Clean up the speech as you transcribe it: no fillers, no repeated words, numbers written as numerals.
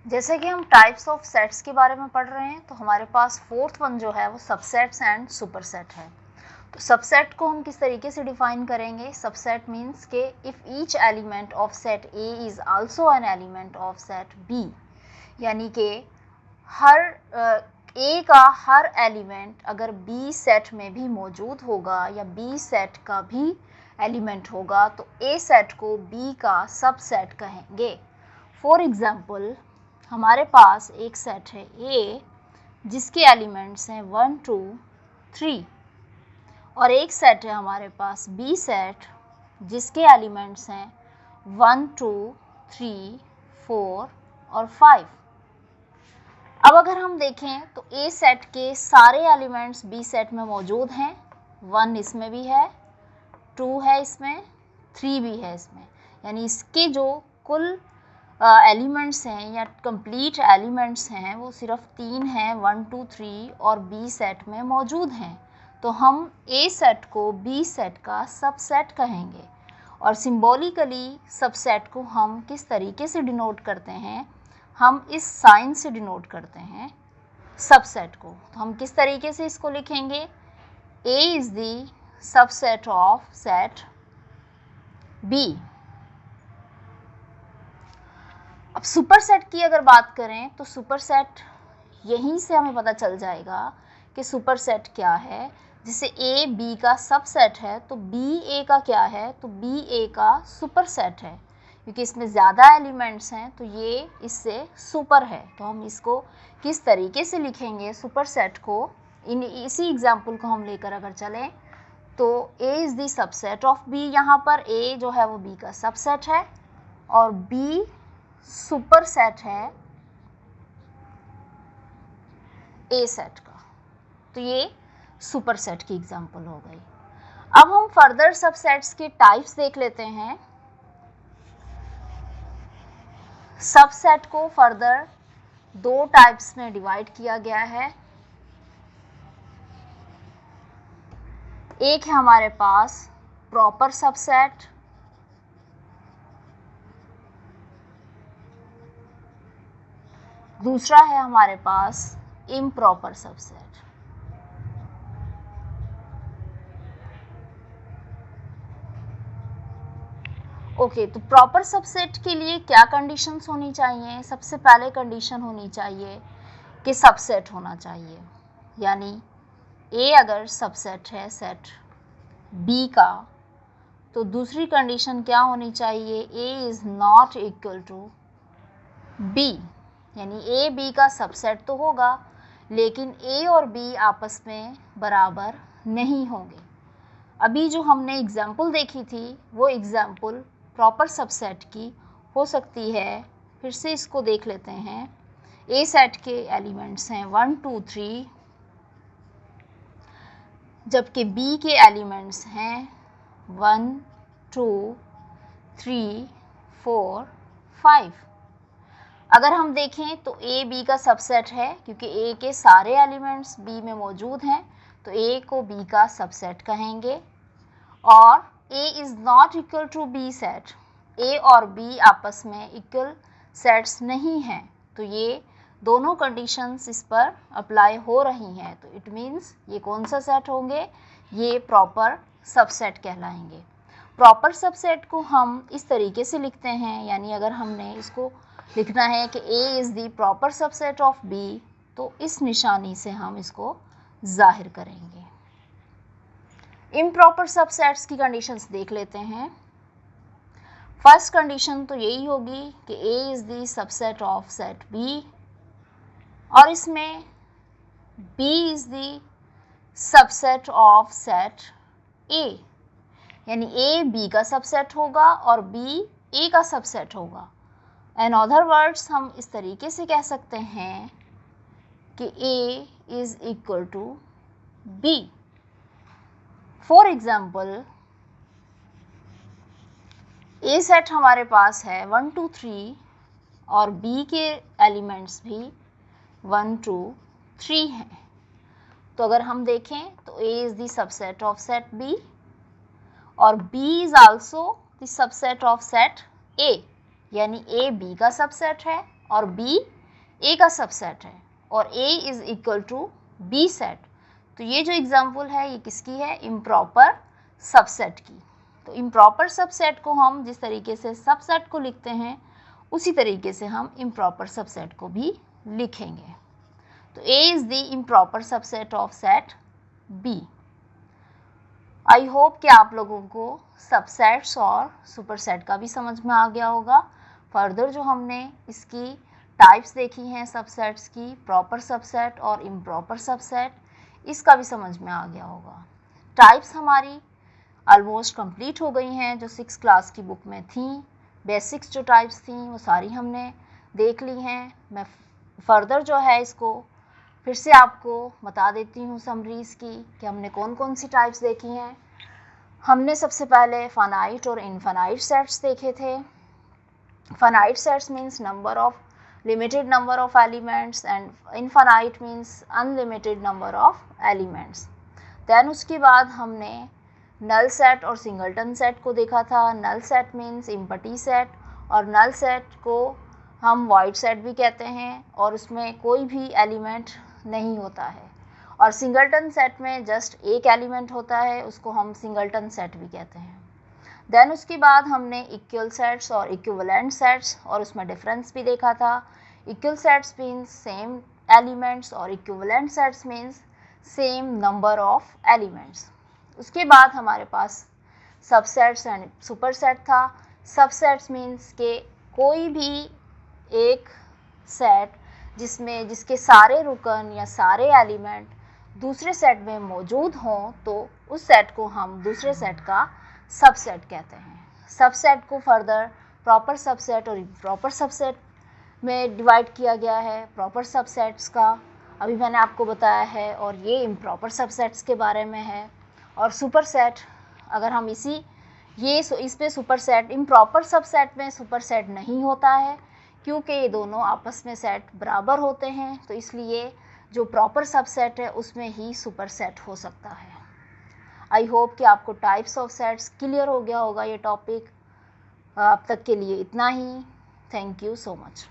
जैसे कि हम टाइप्स ऑफ सेट्स के बारे में पढ़ रहे हैं, तो हमारे पास फोर्थ वन जो है वो सबसेट्स एंड सुपरसेट है। तो सबसेट को हम किस तरीके से डिफाइन करेंगे? सबसेट मीन्स के if each element of set A is also an element of set B, यानी कि हर ए का हर एलिमेंट अगर बी सेट में भी मौजूद होगा या बी सेट का भी एलिमेंट होगा तो ए सेट को बी का सबसेट कहेंगे। फॉर एग्जाम्पल, हमारे पास एक सेट है ए जिसके एलिमेंट्स हैं 1 2 3, और एक सेट है हमारे पास बी सेट जिसके एलिमेंट्स हैं 1 2 3 4 और 5। अब अगर हम देखें तो ए सेट के सारे एलिमेंट्स बी सेट में मौजूद हैं, 1 इसमें भी है, 2 है इसमें, 3 भी है इसमें, यानी इसके जो कुल एलिमेंट्स हैं या कंप्लीट एलिमेंट्स हैं वो सिर्फ 3 हैं, 1 2 3 और बी सेट में मौजूद हैं। तो हम ए सेट को बी सेट का सबसेट कहेंगे। और सिंबॉलिकली सबसेट को हम किस तरीके से डिनोट करते हैं? हम इस साइन से डिनोट करते हैं सबसेट को। तो हम किस तरीके से इसको लिखेंगे? A is the subset of set B. अब सुपरसेट की अगर बात करें तो सुपरसेट यहीं से हमें पता चल जाएगा कि सुपरसेट क्या है। जैसे ए बी का सबसेट है तो बी ए का क्या है? तो बी ए का सुपरसेट है, क्योंकि इसमें ज़्यादा एलिमेंट्स हैं तो ये इससे सुपर है। तो हम इसको किस तरीके से लिखेंगे सुपरसेट को? इसी एग्जाम्पल को हम लेकर अगर चलें तो A is the subset of B, यहाँ पर ए जो है वो बी का सबसेट है और बी सुपरसेट है ए सेट का। तो ये सुपरसेट की एग्जांपल हो गई। अब हम फर्दर सबसेट्स के टाइप्स देख लेते हैं। सबसेट को फर्दर 2 टाइप्स में डिवाइड किया गया है। एक है हमारे पास प्रॉपर सबसेट, दूसरा है हमारे पास इम्प्रॉपर सबसेट। ओके, तो प्रॉपर सबसेट के लिए क्या कंडीशंस होनी चाहिए? सबसे पहले कंडीशन होनी चाहिए कि सबसेट होना चाहिए, यानी ए अगर सबसेट है सेट बी का तो दूसरी कंडीशन क्या होनी चाहिए? A is not equal to B, यानी ए बी का सबसेट तो होगा लेकिन ए और बी आपस में बराबर नहीं होंगे। अभी जो हमने एग्जाम्पल देखी थी वो एग्जाम्पल प्रॉपर सबसेट की हो सकती है। फिर से इसको देख लेते हैं। ए सेट के एलिमेंट्स हैं 1 2 3, जबकि बी के एलिमेंट्स हैं 1 2 3 4 5। अगर हम देखें तो ए बी का सबसेट है, क्योंकि ए के सारे एलिमेंट्स बी में मौजूद हैं तो ए को बी का सबसेट कहेंगे। और A is not equal to B set, A और बी आपस में इक्वल सेट्स नहीं हैं, तो ये दोनों कंडीशंस इस पर अप्लाई हो रही हैं। तो इट मीन्स ये कौन सा सेट होंगे? ये प्रॉपर सबसेट कहलाएंगे। प्रॉपर सबसेट को हम इस तरीके से लिखते हैं, यानी अगर हमने इसको लिखना है कि A is the proper subset of B तो इस निशानी से हम इसको जाहिर करेंगे। इम्प्रॉपर सबसेट्स की कंडीशंस देख लेते हैं। फर्स्ट कंडीशन तो यही होगी कि A is the subset of set B, और इसमें B is the subset of set A, यानी ए बी का सबसेट होगा और बी ए का सबसेट होगा। इन अदर वर्ड्स हम इस तरीके से कह सकते हैं कि A is equal to B. For example, A set हमारे पास है 1 2 3 और बी के एलिमेंट्स भी 1 2 3 हैं। तो अगर हम देखें तो A is the subset of set B और B is also the subset of set A, यानी ए बी का सबसेट है और बी ए का सबसेट है और A is equal to B set, तो ये जो एग्जाम्पल है ये किसकी है, इम्प्रॉपर सबसेट की। तो इम्प्रॉपर सबसेट को हम जिस तरीके से सबसेट को लिखते हैं उसी तरीके से हम इम्प्रॉपर सबसेट को भी लिखेंगे। तो A is the improper subset of set B। I hope कि आप लोगों को सबसेट्स और सुपरसेट का भी समझ में आ गया होगा। फर्दर जो हमने इसकी टाइप्स देखी हैं सबसेट्स की, प्रॉपर सबसेट और इम्प्रॉपर सबसेट, इसका भी समझ में आ गया होगा। टाइप्स हमारी ऑलमोस्ट कंप्लीट हो गई हैं जो 6th क्लास की बुक में थी। बेसिक्स जो टाइप्स थी वो सारी हमने देख ली हैं। मैं फर्दर जो है इसको फिर से आपको बता देती हूँ समरीज की कि हमने कौन कौन सी टाइप्स देखी हैं। हमने सबसे पहले फाइनाइट और इनफाइनाइट सेट्स देखे थे। Finite sets means number of limited number of elements and infinite means unlimited number of elements. Then उसके बाद हमने नल सेट और सिंगलटन सेट को देखा था। Null set means empty set और नल सेट को हम वॉइड सेट भी कहते हैं और उसमें कोई भी एलिमेंट नहीं होता है। और सिंगलटन सेट में जस्ट एक एलिमेंट होता है, उसको हम सिंगलटन सेट भी कहते हैं। देन उसके बाद हमने इक्वल सेट्स और इक्विवेलेंट सेट्स और उसमें डिफरेंस भी देखा था। Equal sets means same elements और equivalent sets means same number of elements. उसके बाद हमारे पास सबसेट्स एंड सुपरसेट था। सबसेट्स मीन्स के कोई भी एक सेट जिसके सारे रुकन या सारे एलिमेंट दूसरे सेट में मौजूद हों तो उस सेट को हम दूसरे सेट का सबसेट कहते हैं। सबसेट को फर्दर प्रॉपर सबसेट और इम्प्रॉपर सबसेट में डिवाइड किया गया है। प्रॉपर सबसेट्स का अभी मैंने आपको बताया है और ये इम्प्रॉपर सबसेट्स के बारे में है। और सुपरसेट अगर हम इस पे सुपरसेट, इम्प्रॉपर सबसेट में सुपरसेट नहीं होता है क्योंकि ये दोनों आपस में सेट बराबर होते हैं, तो इसलिए जो प्रॉपर सबसेट है उसमें ही सुपरसेट हो सकता है। आई होप कि आपको टाइप्स ऑफ सेट्स क्लियर हो गया होगा ये टॉपिक। अब तक के लिए इतना ही। Thank you so much.